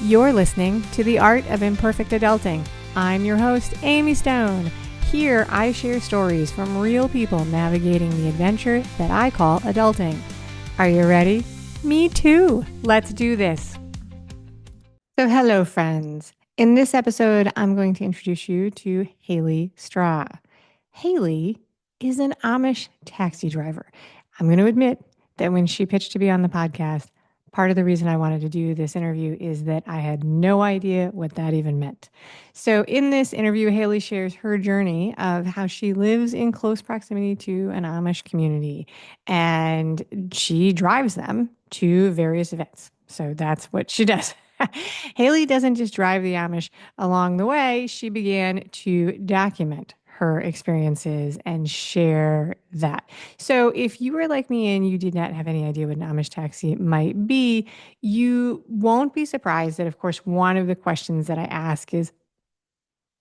You're listening to The Art of Imperfect Adulting. I'm your host, Amy Stone. Here, I share stories from real people navigating the adventure that I call adulting. Are you ready? Me too. Let's do this. So, hello, friends. In this episode, I'm going to introduce you to Haley Straw. Haley is an Amish taxi driver. I'm going to admit that when she pitched to be on the podcast, part of the reason I wanted to do this interview is that I had no idea what that even meant. So, in this interview, Haley shares her journey of how she lives in close proximity to an Amish community and she drives them to various events. So, that's what she does. Haley doesn't just drive the Amish along the way, she began to document her experiences and share that. So, if you were like me and you did not have any idea what an Amish taxi might be, you won't be surprised that, of course, one of the questions that I ask is,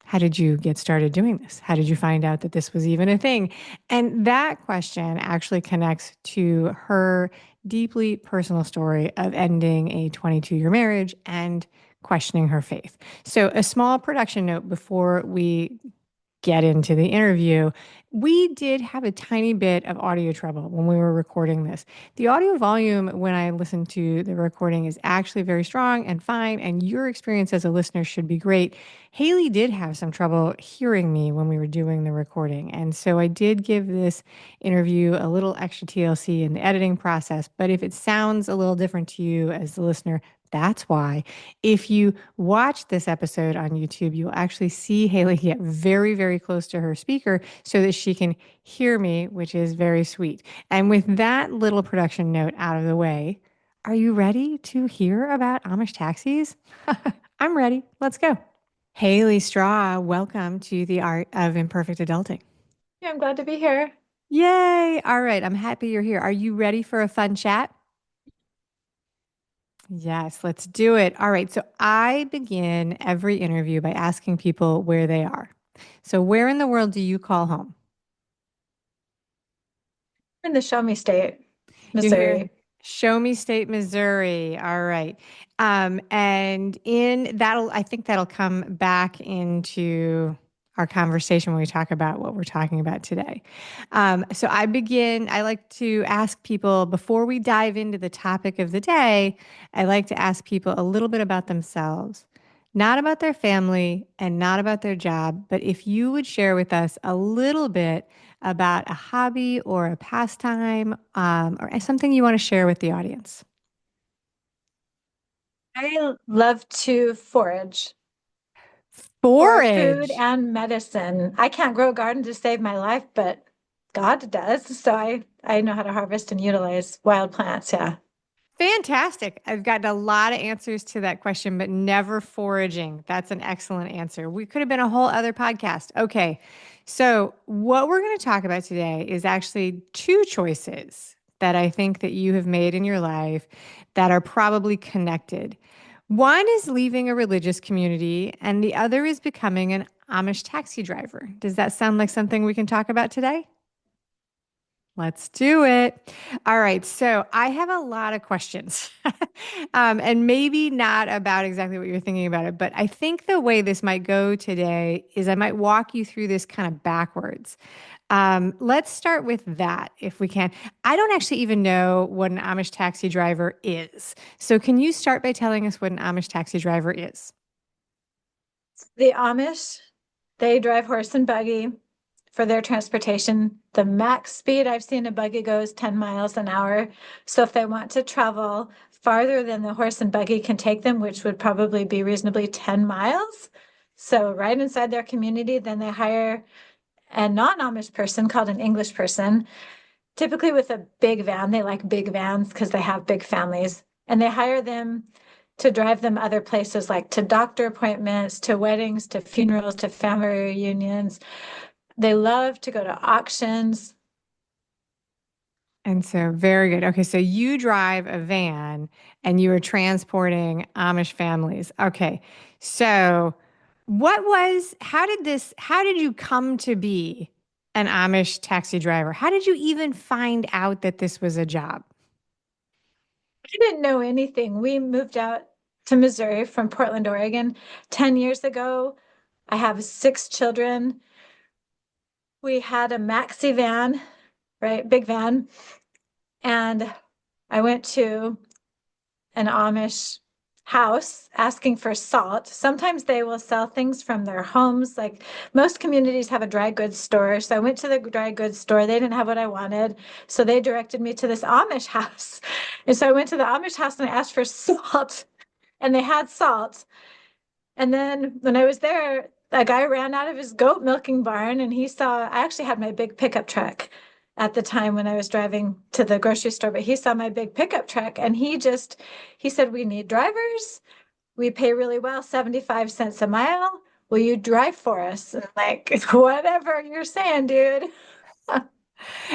how did you get started doing this? How did you find out that this was even a thing? And that question actually connects to her deeply personal story of ending a 22-year marriage and questioning her faith. So, a small production note before we get into the interview, we did have a tiny bit of audio trouble when we were recording this. The audio volume, when I listened to the recording, is actually very strong and fine, and your experience as a listener should be great. Haley did have some trouble hearing me when we were doing the recording, and so I did give this interview a little extra TLC in the editing process. But if it sounds a little different to you as the listener, that's why. If you watch this episode on YouTube, you'll actually see Haley get very, very close to her speaker so that she can hear me, which is very sweet. And with that little production note out of the way, are you ready to hear about Amish taxis? I'm ready. Let's go. Haley Straw, welcome to the Art of Imperfect Adulting. Yeah, I'm glad to be here. Yay. All right. I'm happy you're here. Are you ready for a fun chat? Yes, let's do it. All right. So I begin every interview by asking people where they are. So, where in the world do you call home? In the Show Me State, You're here. Missouri. Show me state, Missouri. All right. And in that'll, I think that'll come back into our conversation when we talk about what we're talking about today. So I like to ask people before we dive into the topic of the day, I like to ask people a little bit about themselves, not about their family and not about their job, but if you would share with us a little bit about a hobby or a pastime or something you want to share with the audience. I love to forage for food Forage. and medicine. I can't grow a garden to save my life, but God does. So I know how to harvest and utilize wild plants. Yeah. Fantastic. I've gotten a lot of answers to that question, but never foraging. That's an excellent answer. We could have been a whole other podcast. Okay. So, what we're going to talk about today is actually two choices that I think that you have made in your life that are probably connected. One is leaving a religious community, and the other is becoming an Amish taxi driver. Does that sound like something we can talk about today? Let's do it. All right. So I have a lot of questions, and maybe not about exactly what you're thinking about it, but I think the way this might go today is I might walk you through this kind of backwards. Let's start with that if we can. I don't actually even know what an Amish taxi driver is. So can you start by telling us what an Amish taxi driver is? The Amish, they drive horse and buggy for their transportation. The max speed I've seen a buggy go is 10 miles an hour. So if they want to travel farther than the horse and buggy can take them, which would probably be reasonably 10 miles, so right inside their community, then they hire a non-Amish person called an English person, typically with a big van. They like big vans because they have big families, and they hire them to drive them other places like to doctor appointments, to weddings, to funerals, to family reunions. They love to go to auctions. And so, very good. Okay, so you drive a van and you are transporting Amish families. Okay, so how did you come to be an Amish taxi driver? How did you even find out that this was a job? I didn't know anything. We moved out to Missouri from Portland, Oregon 10 years ago. I have 6 children. We had a maxi van, right? Big van. And I went to an Amish house asking for salt. Sometimes they will sell things from their homes. Like most communities have a dry goods store. So I went to the dry goods store. They didn't have what I wanted. So they directed me to this Amish house. And so I went to the Amish house and I asked for salt, and they had salt. And then when I was there, a guy ran out of his goat milking barn and he saw, I actually had my big pickup truck at the time when I was driving to the grocery store, but he saw my big pickup truck and he said, we need drivers. We pay really well, 75 cents a mile. Will you drive for us? And I'm like, whatever you're saying, dude.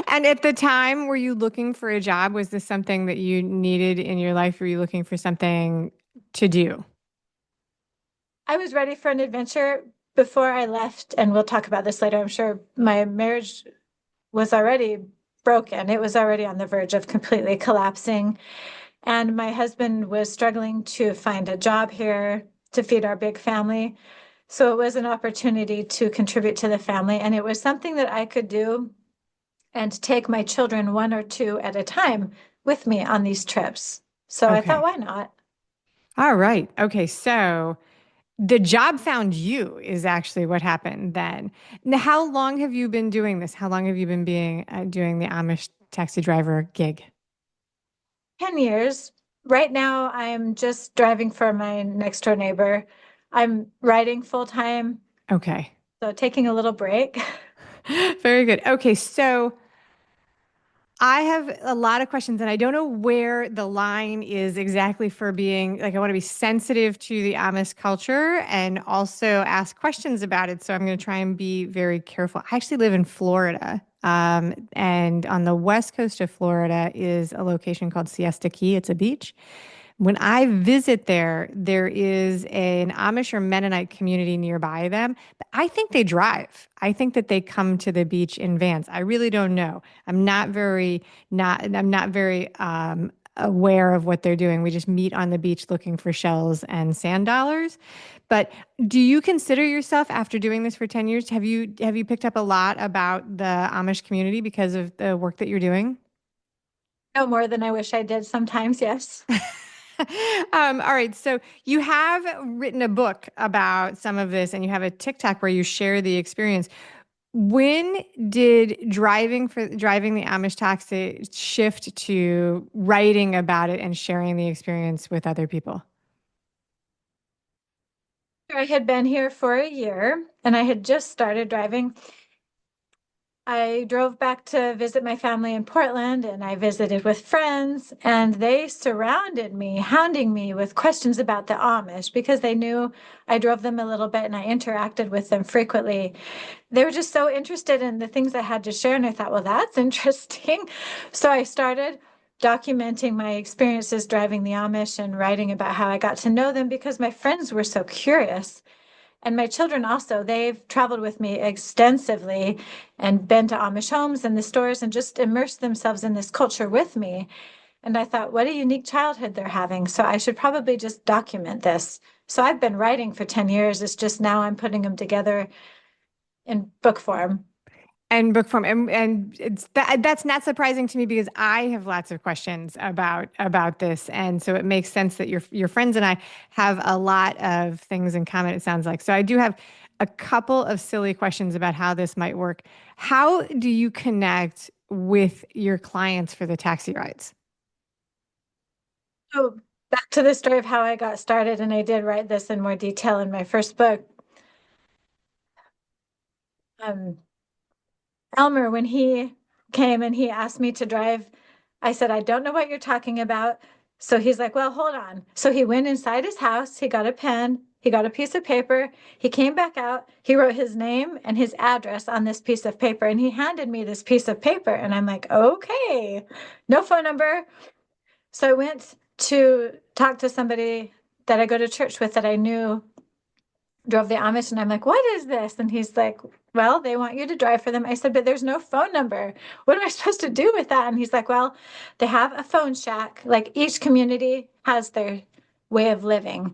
And at the time, were you looking for a job? Was this something that you needed in your life? Were you looking for something to do? I was ready for an adventure before I left, and we'll talk about this later. I'm sure my marriage was already broken. It was already on the verge of completely collapsing. And my husband was struggling to find a job here to feed our big family. So it was an opportunity to contribute to the family. And it was something that I could do and take my children one or two at a time with me on these trips. So I thought, Okay. why not? All right. Okay. So the job found you is actually what happened then. Now, how long have you been doing this? How long have you been doing the Amish taxi driver gig? 10 years. Right now, I'm just driving for my next door neighbor. I'm writing full time, Okay. so taking a little break. Very good. Okay. So I have a lot of questions, and I don't know where the line is exactly for being like, I want to be sensitive to the Amish culture and also ask questions about it. So I'm going to try and be very careful. I actually live in Florida. And on the west coast of Florida is a location called Siesta Key. It's a beach. When I visit there, there is an Amish or Mennonite community nearby them. But I think they drive. I think that they come to the beach in vans. I really don't know. I'm not very aware of what they're doing. We just meet on the beach looking for shells and sand dollars. But do you consider yourself, after doing this for 10 years, have you picked up a lot about the Amish community because of the work that you're doing? No more than I wish I did sometimes, yes. All right. So you have written a book about some of this, and you have a TikTok where you share the experience. When did driving the Amish taxi shift to writing about it and sharing the experience with other people? I had been here for a year and I had just started driving. I drove back to visit my family in Portland and I visited with friends, and they surrounded me, hounding me with questions about the Amish because they knew I drove them a little bit and I interacted with them frequently. They were just so interested in the things I had to share. And I thought, well, that's interesting. So I started documenting my experiences driving the Amish and writing about how I got to know them because my friends were so curious. And my children also, they've traveled with me extensively and been to Amish homes and the stores and just immersed themselves in this culture with me. And I thought, what a unique childhood they're having. So I should probably just document this. So I've been writing for 10 years. It's just now I'm putting them together in book form. And book form, and that's not surprising to me because I have lots of questions about this, and so it makes sense that your friends and I have a lot of things in common. It sounds like so. I do have a couple of silly questions about how this might work. How do you connect with your clients for the taxi rides? So back to the story of how I got started, and I did write this in more detail in my first book. Um, Elmer, when he came and he asked me to drive, I said, I don't know what you're talking about. So he's like, well, hold on. So he went inside his house, he got a pen, he got a piece of paper, he came back out, he wrote his name and his address on this piece of paper, and he handed me this piece of paper. And I'm like, okay, no phone number. So I went to talk to somebody that I go to church with that I knew drove the Amish, and I'm like, what is this? And he's like, well, they want you to drive for them. I said, but there's no phone number. What am I supposed to do with that? And he's like, well, they have a phone shack. Like each community has way of living.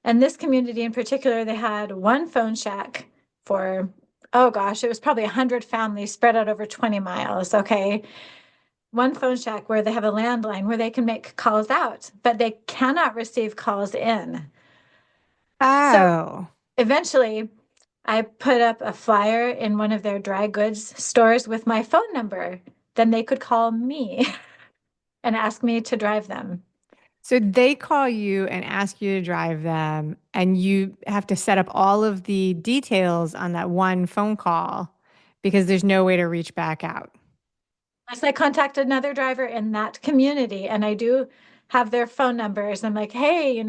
And this community in particular, they had one phone shack for, oh gosh, it was probably 100 families spread out over 20 miles. Okay. One phone shack where they have a landline where they can make calls out, but they cannot receive calls in. So Oh. eventually, I put up a flyer in one of their dry goods stores with my phone number. Then they could call me and ask me to drive them. So they call you and ask you to drive them, and you have to set up all of the details on that one phone call because there's no way to reach back out. Unless I contact another driver in that community, and I do have their phone numbers. I'm like, hey,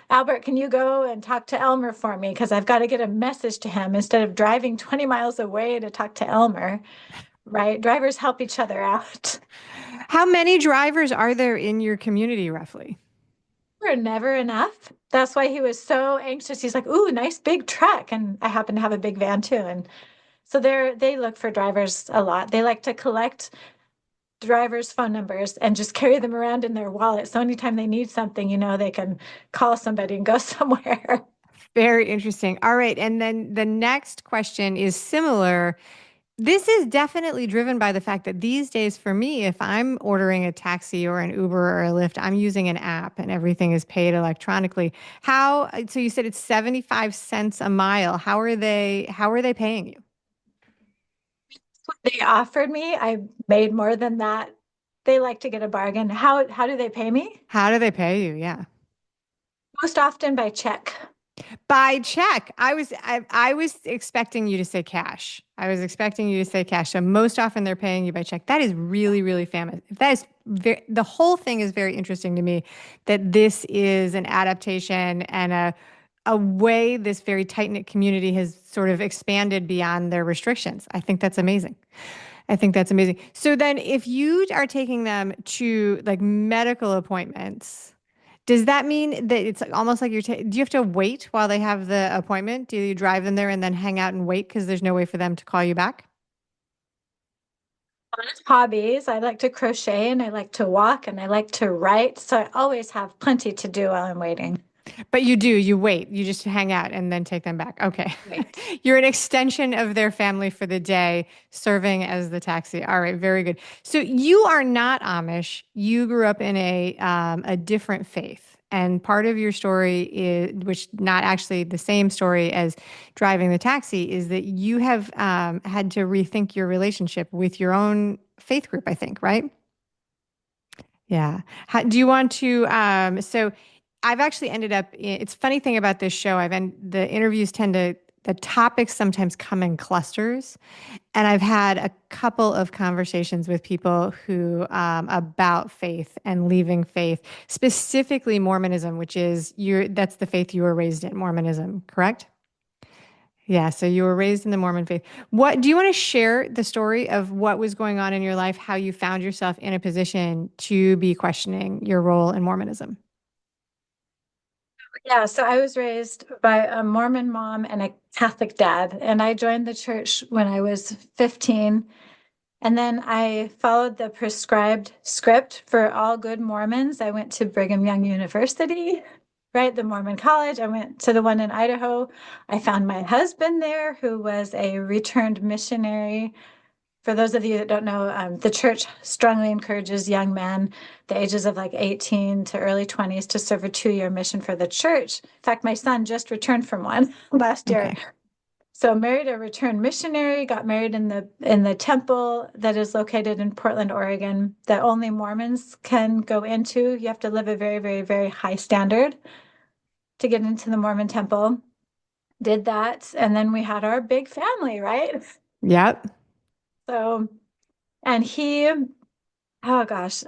Albert, can you go and talk to Elmer for me? Because I've got to get a message to him instead of driving 20 miles away to talk to Elmer, right? Drivers help each other out. How many drivers are there in your community, roughly? We're never enough. That's why he was so anxious. He's like, ooh, nice big truck. And I happen to have a big van too. And so they look for drivers a lot. They like to collect drivers' phone numbers and just carry them around in their wallet. So anytime they need something, they can call somebody and go somewhere. Very interesting. All right. And then the next question is similar. This is definitely driven by the fact that these days, for me, if I'm ordering a taxi or an Uber or a Lyft, I'm using an app and everything is paid electronically. So you said it's 75 cents a mile. How are they paying you? They offered me, I made more than that. They like to get a bargain. How do they pay me? How do they pay you? Yeah. Most often by check. By check. I was expecting you to say cash. I was expecting you to say cash. So most often they're paying you by check. That is really, really famous. The whole thing is very interesting to me that this is an adaptation and a way this very tight-knit community has sort of expanded beyond their restrictions. I think that's amazing. I think that's amazing. So then if you are taking them to like medical appointments, does that mean that it's like almost like do you have to wait while they have the appointment? Do you drive them there and then hang out and wait because there's no way for them to call you back? Hobbies. I like to crochet and I like to walk and I like to write. So I always have plenty to do while I'm waiting. But you wait, you just hang out and then take them back. Okay. Wait. You're an extension of their family for the day, serving as the taxi. All right, very good. So you are not Amish. You grew up in a different faith. And part of your story is, which not actually the same story as driving the taxi, is that you have had to rethink your relationship with your own faith group, I think, right? Yeah. Do you want to? So I've actually ended up, it's a funny thing about this show. The interviews the topics sometimes come in clusters. And I've had a couple of conversations with people about faith and leaving faith, specifically Mormonism, that's the faith you were raised in, Mormonism, correct? Yeah, so you were raised in the Mormon faith. What do you want to share the story of what was going on in your life, how you found yourself in a position to be questioning your role in Mormonism? Yeah, so I was raised by a Mormon mom and a Catholic dad, and I joined the church when I was 15. And then I followed the prescribed script for all good Mormons. I went to Brigham Young University, right? The Mormon college. I went to the one in Idaho. I found my husband there, who was a returned missionary. For those of you that don't know, the church strongly encourages young men, the ages of like 18 to early 20s, to serve a 2-year mission for the church. In fact, my son just returned from one last year. Okay. So married a returned missionary, got married in the temple that is located in Portland, Oregon, that only Mormons can go into. You have to live a very, very, very high standard to get into the Mormon temple. Did that, and then we had our big family, right? Yep. So, and oh gosh,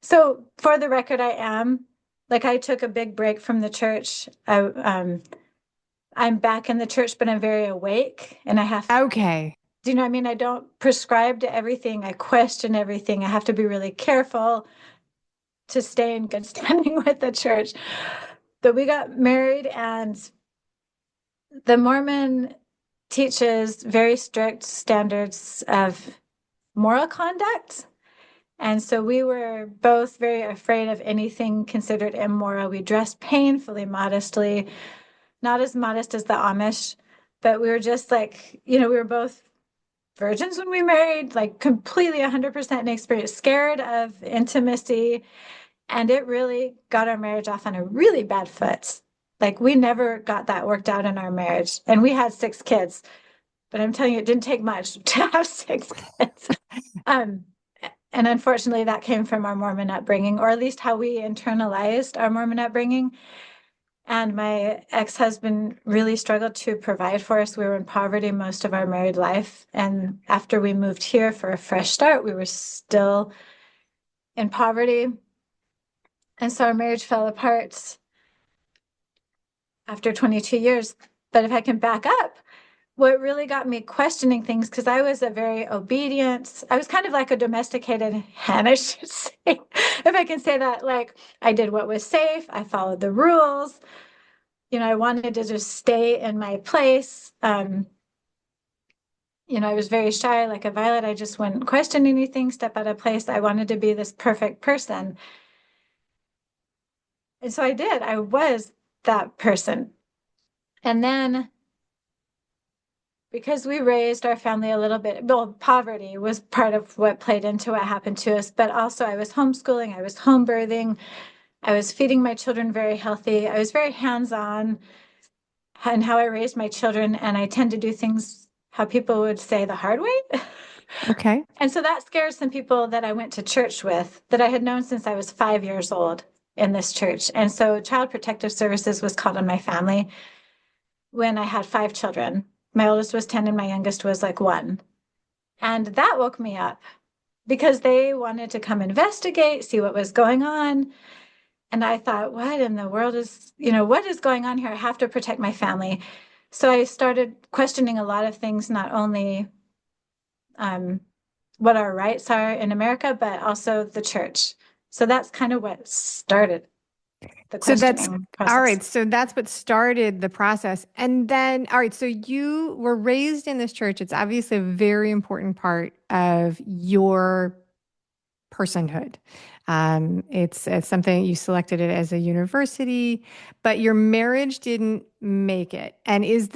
so for the record, I took a big break from the church. I'm back in the church, but I'm very awake, and Okay. do you know what I mean? I don't prescribe to everything. I question everything. I have to be really careful to stay in good standing with the church. But we got married, and the Mormon teaches very strict standards of moral conduct. And so we were both very afraid of anything considered immoral. We dressed painfully modestly, not as modest as the Amish, but we were just like, we were both virgins when we married, like completely 100% inexperienced, scared of intimacy. And it really got our marriage off on a really bad foot. Like we never got that worked out in our marriage. And we had 6 kids, but I'm telling you, it didn't take much to have 6 kids. Um, and unfortunately, that came from our Mormon upbringing, or at least how we internalized our Mormon upbringing. And my ex-husband really struggled to provide for us. We were in poverty most of our married life. And after we moved here for a fresh start, we were still in poverty. And so our marriage fell apart after 22 years. But if I can back up, what really got me questioning things, because I was a very obedient, I was kind of like a domesticated hen, I should say, if I can say that. Like I did what was safe, I followed the rules. I wanted to just stay in my place. I was very shy, like a violet. I just wouldn't question anything, step out of place. I wanted to be this perfect person. And so I did. I was that person. And then because we raised our family a little bit, well, poverty was part of what played into what happened to us, but also I was homeschooling, I was home birthing, I was feeding my children very healthy. I was very hands-on in how I raised my children, and I tend to do things how people would say the hard way. Okay. And so that scared some people that I went to church with that I had known since I was 5 years old in this church. And so Child Protective Services was called on my family when I had 5 children. My oldest was 10 and my youngest was like 1. And that woke me up because they wanted to come investigate, see what was going on. And I thought, what in the world what is going on here? I have to protect my family. So I started questioning a lot of things, not only what our rights are in America, but also the church. So that's kind of what started the So that's questioning all process. right. So that's what started the process. And then, all right. So you were raised in this church. It's obviously a very important part of your personhood. It's something you selected it as a university, but your marriage didn't make it. And is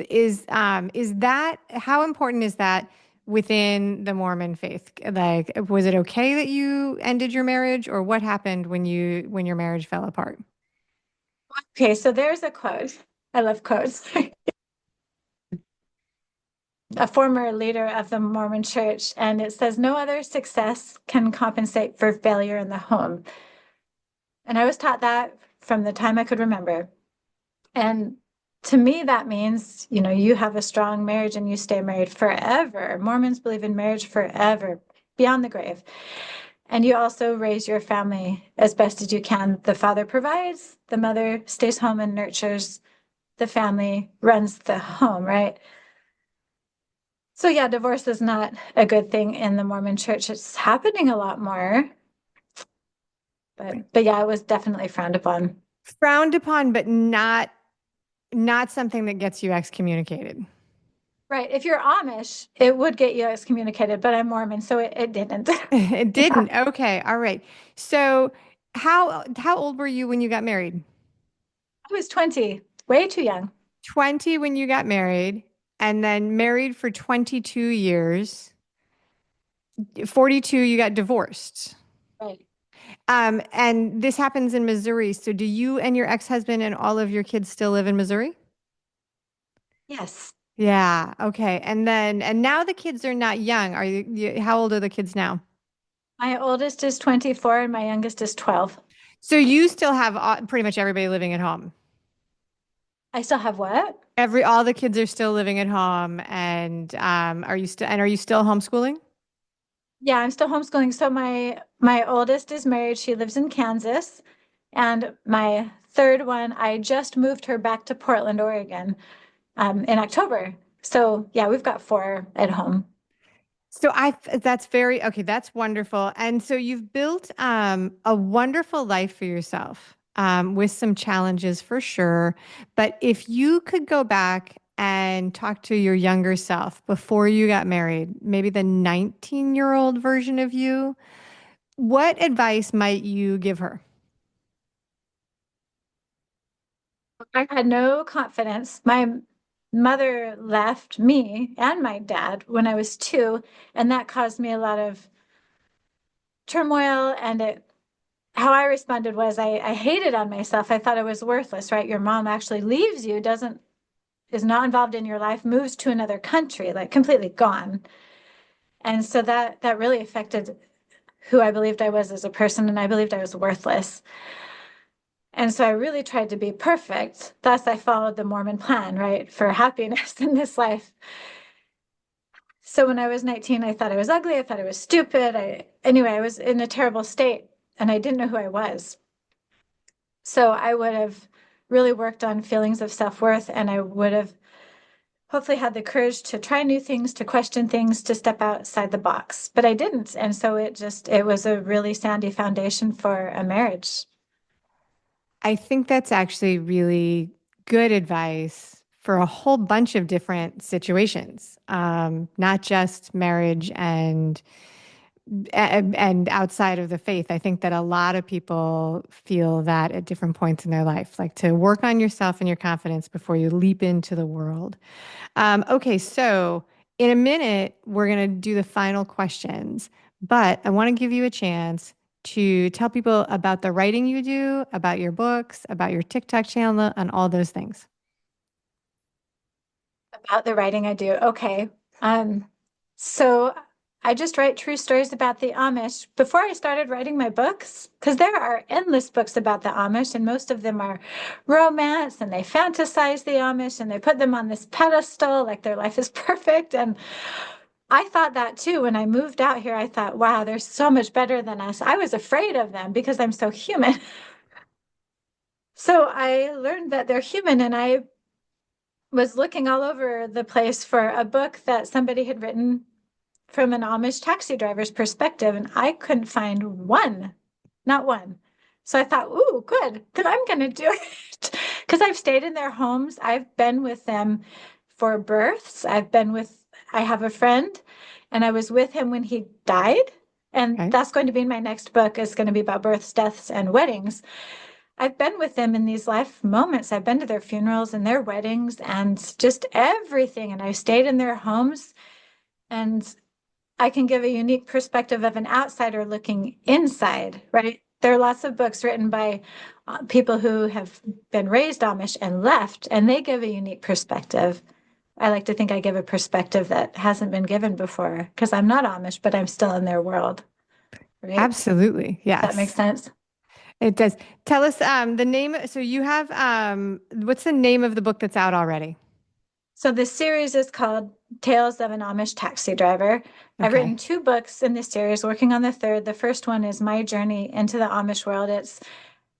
that how important is that within the Mormon faith? Like, was it okay that you ended your marriage, or what happened when your marriage fell apart? Okay, so there's a quote. I love quotes. A former leader of the Mormon church, and it says, "No other success can compensate for failure in the home." And I was taught that from the time I could remember. And to me, that means, you have a strong marriage and you stay married forever. Mormons believe in marriage forever, beyond the grave. And you also raise your family as best as you can. The father provides, the mother stays home and nurtures the family, runs the home, right? So yeah, divorce is not a good thing in the Mormon church. It's happening a lot more. But yeah, it was definitely frowned upon. Frowned upon, but not something that gets you excommunicated. Right. If you're Amish, it would get you excommunicated, but I'm Mormon, so it didn't. It Yeah. didn't. Okay. All right. So how old were you when you got married? I was 20, way too young. 20 when you got married, and then married for 22 years. 42 you got divorced. Right. And this happens in Missouri. So do you and your ex-husband and all of your kids still live in Missouri? Yes. Yeah. Okay. And now the kids are not young. How old are the kids now? My oldest is 24 and my youngest is 12. So you still have pretty much everybody living at home. I still have what? All the kids are still living at home, and are you still homeschooling? Yeah, I'm still homeschooling. So my oldest is married. She lives in Kansas. And my third one, I just moved her back to Portland, Oregon, in October. So yeah, we've got 4 at home. So that's very okay. That's wonderful. And so you've built a wonderful life for yourself with some challenges for sure. But if you could go back and talk to your younger self before you got married, maybe the 19-year-old version of you, What advice might you give her? I had no confidence. My mother left me and my dad when I was 2, and that caused me a lot of turmoil. And how I responded was I hated on myself. I thought I was worthless, right? Your mom actually leaves you, is not involved in your life, moves to another country, like completely gone. And so that really affected who I believed I was as a person, and I believed I was worthless. And so I really tried to be perfect. Thus, I followed the Mormon plan, right, for happiness in this life. So when I was 19, I thought I was ugly. I thought I was stupid. Anyway, I was in a terrible state and I didn't know who I was. So I would have really worked on feelings of self-worth, and I would have hopefully had the courage to try new things, to question things, to step outside the box. But I didn't. And so it was a really sandy foundation for a marriage. I think that's actually really good advice for a whole bunch of different situations, not just marriage and outside of the faith. I think that a lot of people feel that at different points in their life, like to work on yourself and your confidence before you leap into the world. Okay, so in a minute, we're going to do the final questions, but I want to give you a chance to tell people about the writing you do, about your books, about your TikTok channel, and all those things. About the writing I do. Okay. So I just write true stories about the Amish. Before I started writing my books, because there are endless books about the Amish, and most of them are romance, and they fantasize the Amish and they put them on this pedestal like their life is perfect. And I thought that too. When I moved out here, I thought, wow, they're so much better than us. I was afraid of them because I'm so human. So I learned that they're human, and I was looking all over the place for a book that somebody had written from an Amish taxi driver's perspective, and I couldn't find one, not one. So I thought, ooh, good, then I'm going to do it. Because I've stayed in their homes. I've been with them for births. I have a friend, and I was with him when he died. And Okay. that's going to be in my next book, is going to be about births, deaths, and weddings. I've been with them in these life moments. I've been to their funerals and their weddings and just everything. And I stayed in their homes. And I can give a unique perspective of an outsider looking inside, right? There are lots of books written by people who have been raised Amish and left, and they give a unique perspective. I like to think I give a perspective that hasn't been given before because I'm not Amish, but I'm still in their world, right? Absolutely. That makes Yes, sense. it does. Tell us the name. So you have what's the name of the book that's out already? So this series is called Tales of an Amish Taxi Driver. I've written Okay. 2 books in this series, working on the third. The first one is my journey into the Amish world. It's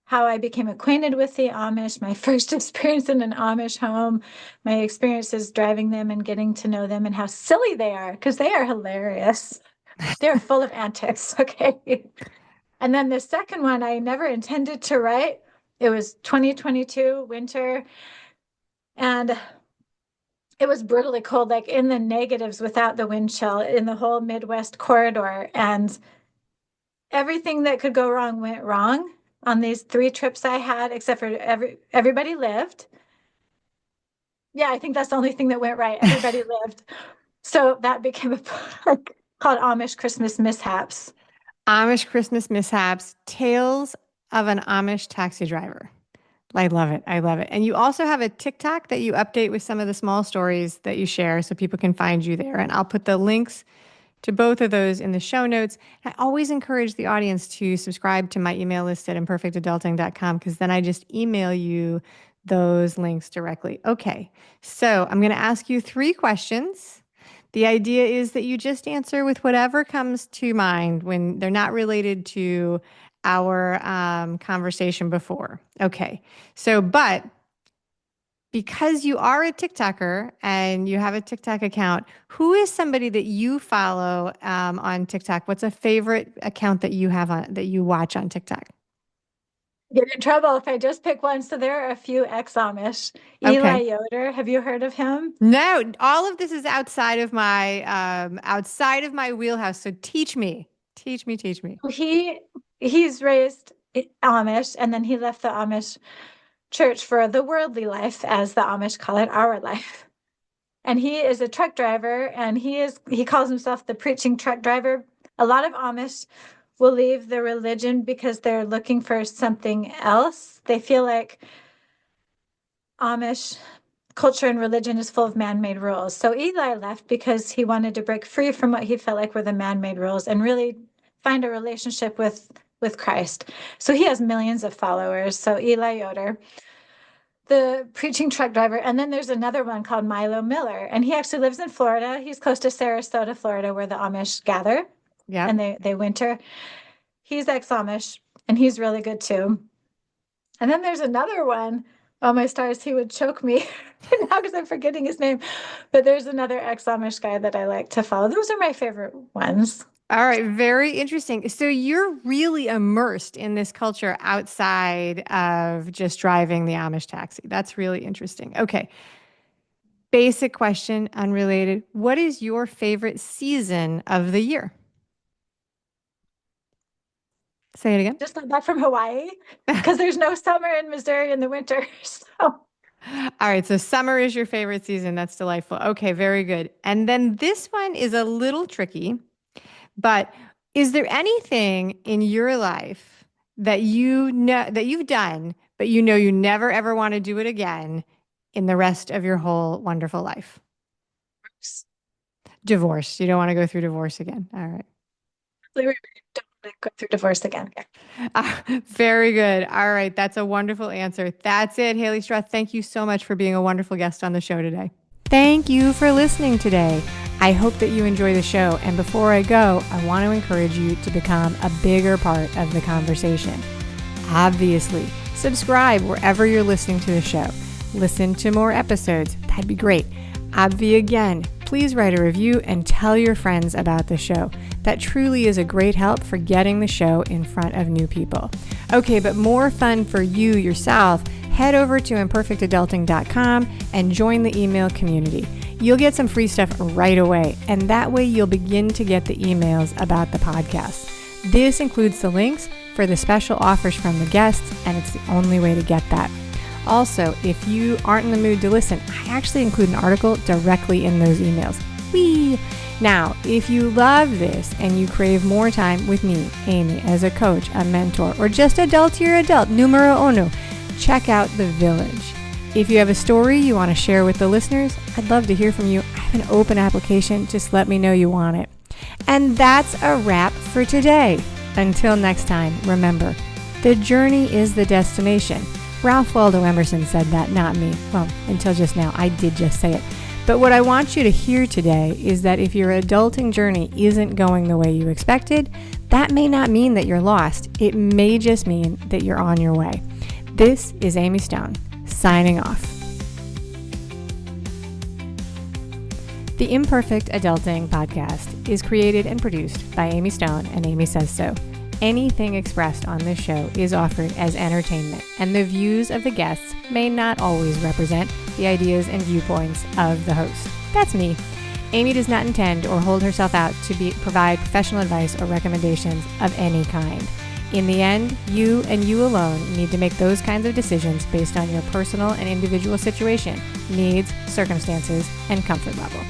how I became acquainted with the Amish, my first experience in an Amish home, my experiences driving them and getting to know them, and how silly they are, because they are hilarious. They're full of antics. Okay. And then the second one I never intended to write. It was 2022 winter, and it was brutally cold, like in the negatives without the wind chill in the whole Midwest corridor. And everything that could go wrong went wrong on these 3 trips I had, except for everybody lived. Yeah, I think that's the only thing that went right. Everybody lived. So that became a book called Amish Christmas Mishaps. Amish Christmas Mishaps, Tales of an Amish Taxi Driver. I love it. I love it. And you also have a TikTok that you update with some of the small stories that you share so people can find you there. And I'll put the links to both of those in the show notes. I always encourage the audience to subscribe to my email list at imperfectadulting.com because then I just email you those links directly. Okay, so I'm going to ask you 3 questions. The idea is that you just answer with whatever comes to mind when they're not related to our conversation before. Okay, so, but because you are a TikToker and you have a TikTok account, who is somebody that you follow on TikTok? What's a favorite account that you have on that you watch on TikTok? Get in trouble if I just pick one. So there are a few ex-Amish. Eli Okay. Yoder, have you heard of him? No, all of this is outside of my wheelhouse. So teach me. Teach me, teach me. He's raised Amish, and then he left the Amish church for the worldly life, as the Amish call it, our life. And he is a truck driver, and he calls himself the preaching truck driver. A lot of Amish will leave the religion because they're looking for something else. They feel like Amish culture and religion is full of man-made rules. So Eli left because he wanted to break free from what he felt like were the man-made rules and really find a relationship with Christ. So he has millions of followers. So Eli Yoder, the preaching truck driver. And then there's another one called Milo Miller, and he actually lives in Florida. He's close to Sarasota, Florida, where the Amish gather. Yeah. And they winter. He's ex-Amish, and he's really good too. And then there's another one. Oh, my stars, he would choke me now because I'm forgetting his name. But there's another ex-Amish guy that I like to follow. Those are my favorite ones. All right, very interesting. So you're really immersed in this culture outside of just driving the Amish taxi. That's really interesting. Okay. Basic question, unrelated. What is your favorite season of the year? Say it again. Just got back from Hawaii because there's no summer in Missouri in the winter. So. All right, so summer is your favorite season. That's delightful. Okay, very good. And then this one is a little tricky, but is there anything in your life that you know that you've done, but you know you never ever want to do it again in the rest of your whole wonderful life? Divorce. You don't want to go through divorce again. All right. Don't want to go through divorce again. Very good. All right. That's a wonderful answer. That's it, Haley Strath. Thank you so much for being a wonderful guest on the show today. Thank you for listening today. I hope that you enjoy the show. And before I go, I want to encourage you to become a bigger part of the conversation. Obviously, subscribe wherever you're listening to the show. Listen to more episodes. That'd be great. Again, please write a review and tell your friends about the show. That truly is a great help for getting the show in front of new people. Okay, but more fun for you yourself, head over to imperfectadulting.com and join the email community. You'll get some free stuff right away, and that way you'll begin to get the emails about the podcast. This includes the links for the special offers from the guests, and it's the only way to get that. Also, if you aren't in the mood to listen, I actually include an article directly in those emails. Whee! Now, if you love this and you crave more time with me, Amy, as a coach, a mentor, or just adultier adult, numero uno, check out The Village. If you have a story you want to share with the listeners, I'd love to hear from you. I have an open application. Just let me know you want it. And that's a wrap for today. Until next time, remember, the journey is the destination. Ralph Waldo Emerson said that, not me. Well, until just now, I did just say it. But what I want you to hear today is that if your adulting journey isn't going the way you expected, that may not mean that you're lost. It may just mean that you're on your way. This is Amy Stone, signing off. The Imperfect Adulting podcast is created and produced by Amy Stone and Amy Says So. Anything expressed on this show is offered as entertainment, and the views of the guests may not always represent the ideas and viewpoints of the host. That's me. Amy does not intend or hold herself out to provide professional advice or recommendations of any kind. In the end, you and you alone need to make those kinds of decisions based on your personal and individual situation, needs, circumstances, and comfort level.